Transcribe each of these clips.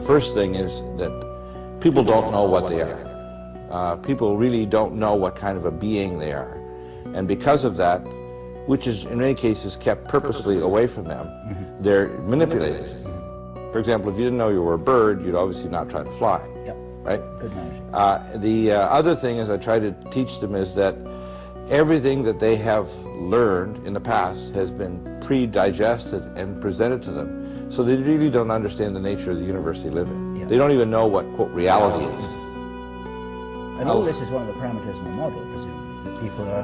first thing is that people don't know what they are. People really don't know what kind of a being they are. And because of that, which is in many cases kept purposely away from them, they're manipulated. For example, if you didn't know you were a bird, you'd obviously not try to fly. Yep. Right? Good analogy. The other thing is I try to teach them is that everything that they have learned in the past has been pre-digested and presented to them. So they really don't understand the nature of the universe they live in. Yeah. They don't even know what, quote, reality is. And all this is one of the parameters in the model, presumably, that people are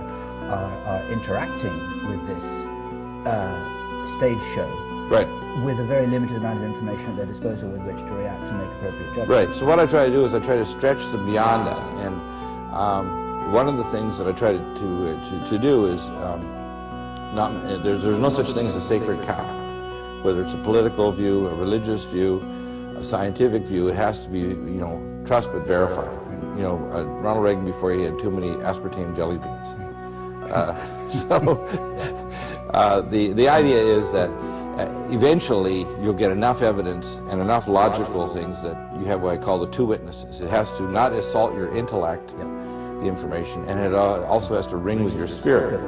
interacting with this stage show. Right. With a very limited amount of information at their disposal with which to react and make appropriate judgments. Right. So what I try to do is I try to stretch them beyond that. And one of the things that I try to do is there's no such thing as a sacred cow. Whether it's a political view, a religious view, a scientific view, it has to be, trust but verify. Ronald Reagan, before he had too many aspartame jelly beans. The idea is that eventually you'll get enough evidence and enough logical things that you have what I call the two witnesses. It has to not assault your intellect, the information, and it also has to ring with your spirit.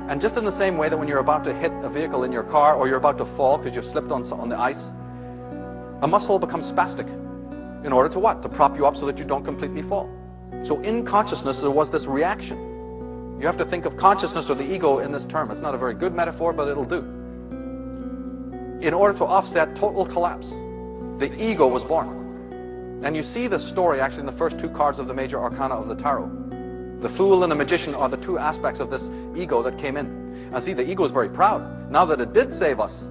And just in the same way that when you're about to hit a vehicle in your car or you're about to fall because you've slipped on the ice, a muscle becomes spastic. In order to what? To prop you up so that you don't completely fall. So in consciousness there was this reaction. You have to think of consciousness or the ego in this term. It's not a very good metaphor, but it'll do. In order to offset total collapse, the ego was born. And you see this story actually in the first two cards of the major arcana of the tarot. The fool and the magician are the two aspects of this ego that came in. And see, the ego is very proud. Now that it did save us,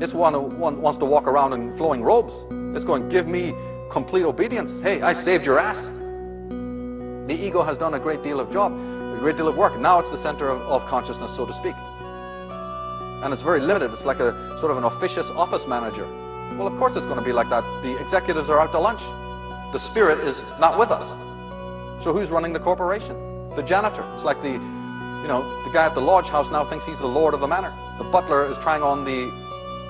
it's one who wants to walk around in flowing robes. It's going, give me complete obedience. Hey, I saved your ass. The ego has done a great deal of job, a great deal of work. Now it's the center of consciousness, so to speak. And it's very limited. It's like a sort of an officious office manager. Well, of course it's going to be like that. The executives are out to lunch. The spirit is not with us. So who's running the corporation? The janitor. It's like the guy at the lodge house now thinks he's the lord of the manor. The butler is trying on the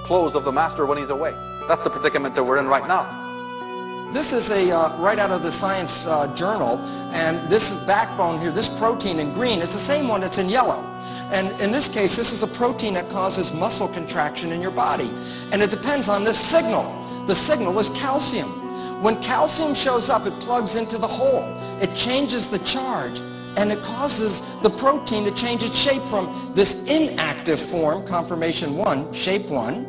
clothes of the master when he's away. That's the predicament that we're in right now. This is right out of the Science Journal, and this is backbone here, this protein in green, it's the same one that's in yellow. And in this case, this is a protein that causes muscle contraction in your body. And it depends on this signal. The signal is calcium. When calcium shows up, it plugs into the hole. It changes the charge, and it causes the protein to change its shape from this inactive form, conformation 1, shape 1.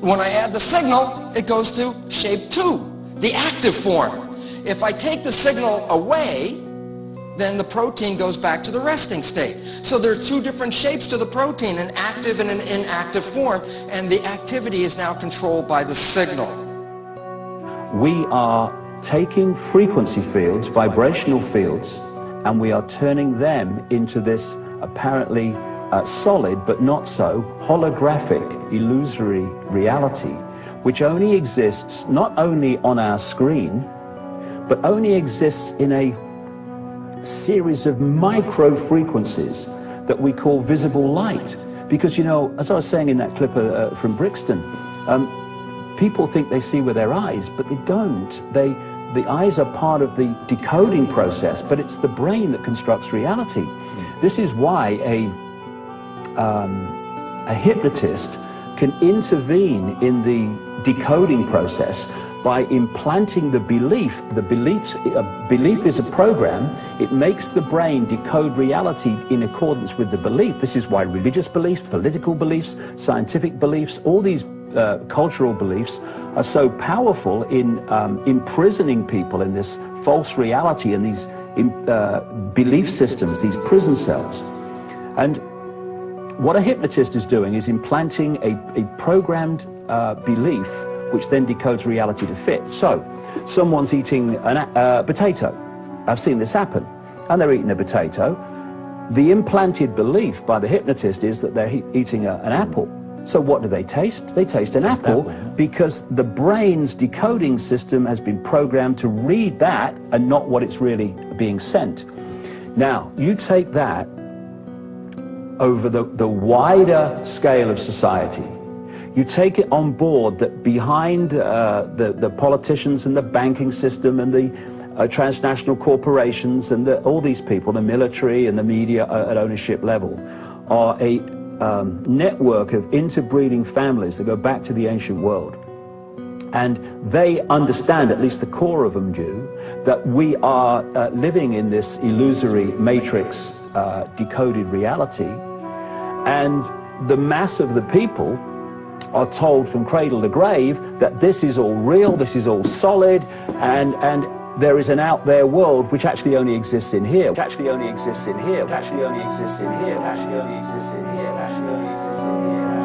When I add the signal, it goes to shape 2, the active form. If I take the signal away, then the protein goes back to the resting state. So there are two different shapes to the protein, an active and an inactive form, and the activity is now controlled by the signal. We are taking frequency fields, vibrational fields, and we are turning them into this apparently solid but not so holographic, illusory reality, which only exists not only on our screen, but only exists in a series of micro frequencies that we call visible light. Because, as I was saying in that clip from Brixton, people think they see with their eyes, but they don't. The eyes are part of the decoding process, but it's the brain that constructs reality. This is why a hypnotist can intervene in the decoding process by implanting the belief. The belief is a program. It makes the brain decode reality in accordance with the belief. This is why religious beliefs, political beliefs, scientific beliefs, all these cultural beliefs are so powerful in imprisoning people in this false reality and these belief systems, these prison cells. And what a hypnotist is doing is implanting a programmed belief which then decodes reality to fit. So, someone's eating a potato. I've seen this happen. And they're eating a potato. The implanted belief by the hypnotist is that they're eating an apple. So what do they taste? They taste an apple, because the brain's decoding system has been programmed to read that and not what it's really being sent. Now, you take that over the wider scale of society. you take it on board that behind the politicians and the banking system and the transnational corporations and all these people, the military and the media at ownership level, are a network of interbreeding families that go back to the ancient world. And they understand, at least the core of them do, that we are living in this illusory matrix decoded reality. And the mass of the people are told from cradle to grave that this is all real, this is all solid, and there is an out there world which actually only exists in here, which actually only exists in here, which actually only exists in here, which actually only exists in here, which actually only exists in here.